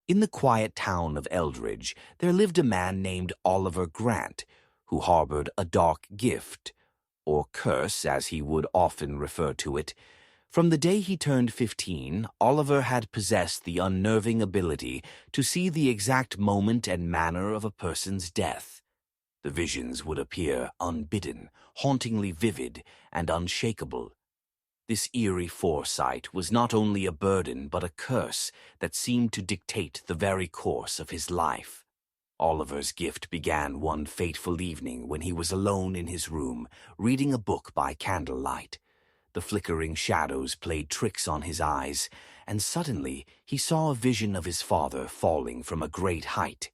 In the quiet town of Eldridge, there lived a man named Oliver Grant, who harbored a dark gift, or curse as he would often refer to it. From the day he turned 15, Oliver had possessed the unnerving ability to see the exact moment and manner of a person's death. The visions would appear unbidden, hauntingly vivid, and unshakable. This eerie foresight was not only a burden but a curse that seemed to dictate the very course of his life. Oliver's gift began one fateful evening when he was alone in his room, reading a book by candlelight. The flickering shadows played tricks on his eyes, and suddenly he saw a vision of his father falling from a great height.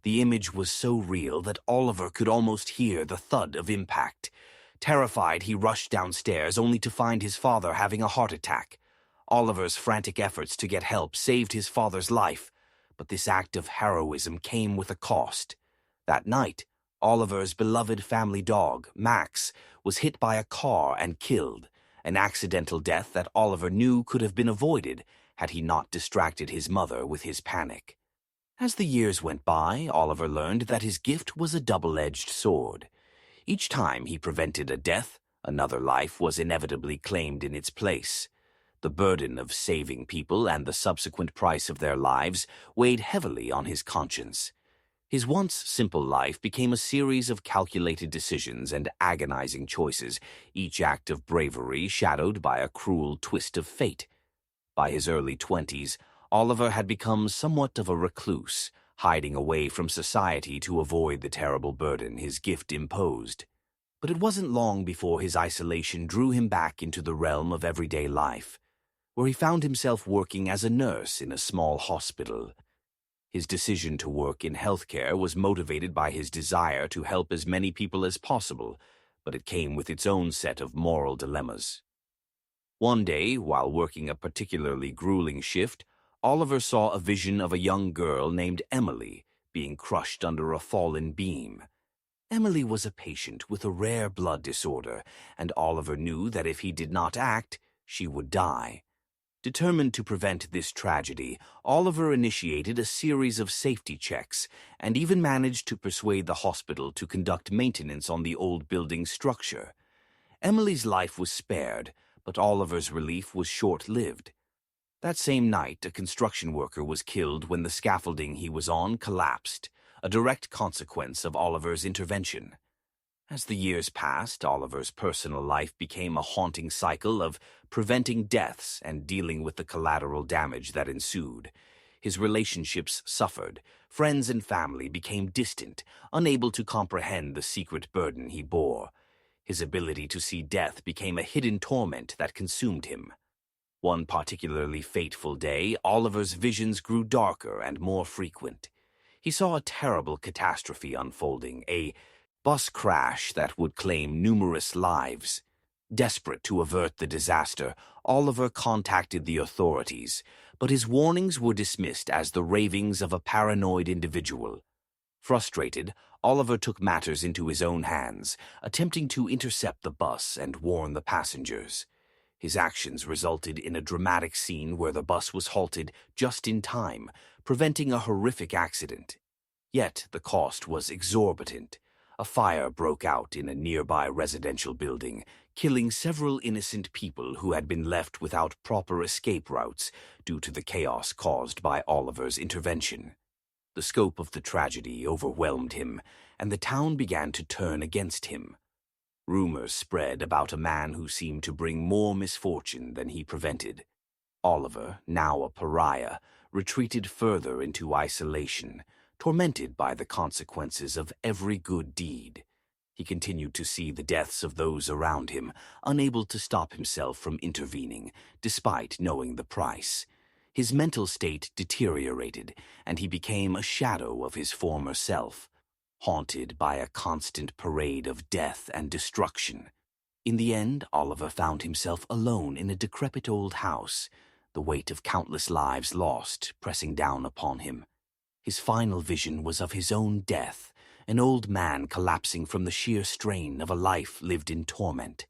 The image was so real that Oliver could almost hear the thud of impact. Terrified, he rushed downstairs, only to find his father having a heart attack. Oliver's frantic efforts to get help saved his father's life, but this act of heroism came with a cost. That night, Oliver's beloved family dog, Max, was hit by a car and killed, an accidental death that Oliver knew could have been avoided had he not distracted his mother with his panic. As the years went by, Oliver learned that his gift was a double-edged sword. Each time he prevented a death, another life was inevitably claimed in its place. The burden of saving people and the subsequent price of their lives weighed heavily on his conscience. His once simple life became a series of calculated decisions and agonizing choices, each act of bravery shadowed by a cruel twist of fate. By his early 20s, Oliver had become somewhat of a recluse, hiding away from society to avoid the terrible burden his gift imposed. But it wasn't long before his isolation drew him back into the realm of everyday life, where he found himself working as a nurse in a small hospital. His decision to work in healthcare was motivated by his desire to help as many people as possible, but it came with its own set of moral dilemmas. One day, while working a particularly grueling shift, Oliver saw a vision of a young girl named Emily being crushed under a fallen beam. Emily was a patient with a rare blood disorder, and Oliver knew that if he did not act, she would die. Determined to prevent this tragedy, Oliver initiated a series of safety checks and even managed to persuade the hospital to conduct maintenance on the old building's structure. Emily's life was spared, but Oliver's relief was short-lived. That same night, a construction worker was killed when the scaffolding he was on collapsed, a direct consequence of Oliver's intervention. As the years passed, Oliver's personal life became a haunting cycle of preventing deaths and dealing with the collateral damage that ensued. His relationships suffered, friends and family became distant, unable to comprehend the secret burden he bore. His ability to see death became a hidden torment that consumed him. One particularly fateful day, Oliver's visions grew darker and more frequent. He saw a terrible catastrophe unfolding, a bus crash that would claim numerous lives. Desperate to avert the disaster, Oliver contacted the authorities, but his warnings were dismissed as the ravings of a paranoid individual. Frustrated, Oliver took matters into his own hands, attempting to intercept the bus and warn the passengers. His actions resulted in a dramatic scene where the bus was halted just in time, preventing a horrific accident. Yet the cost was exorbitant. A fire broke out in a nearby residential building, killing several innocent people who had been left without proper escape routes due to the chaos caused by Oliver's intervention. The scope of the tragedy overwhelmed him, and the town began to turn against him. Rumors spread about a man who seemed to bring more misfortune than he prevented. Oliver, now a pariah, retreated further into isolation, tormented by the consequences of every good deed. He continued to see the deaths of those around him, unable to stop himself from intervening, despite knowing the price. His mental state deteriorated, and he became a shadow of his former self, haunted by a constant parade of death and destruction. In the end, Oliver found himself alone in a decrepit old house, the weight of countless lives lost pressing down upon him. His final vision was of his own death, an old man collapsing from the sheer strain of a life lived in torment.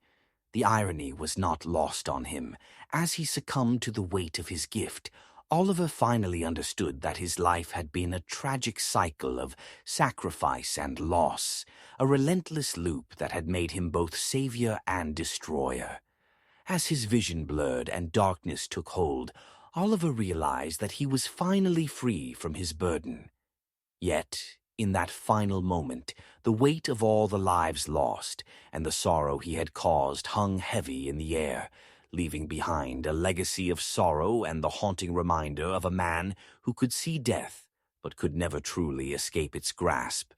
The irony was not lost on him. As he succumbed to the weight of his gift, Oliver finally understood that his life had been a tragic cycle of sacrifice and loss, a relentless loop that had made him both savior and destroyer. As his vision blurred and darkness took hold, Oliver realized that he was finally free from his burden. Yet, in that final moment, the weight of all the lives lost and the sorrow he had caused hung heavy in the air, leaving behind a legacy of sorrow and the haunting reminder of a man who could see death but could never truly escape its grasp.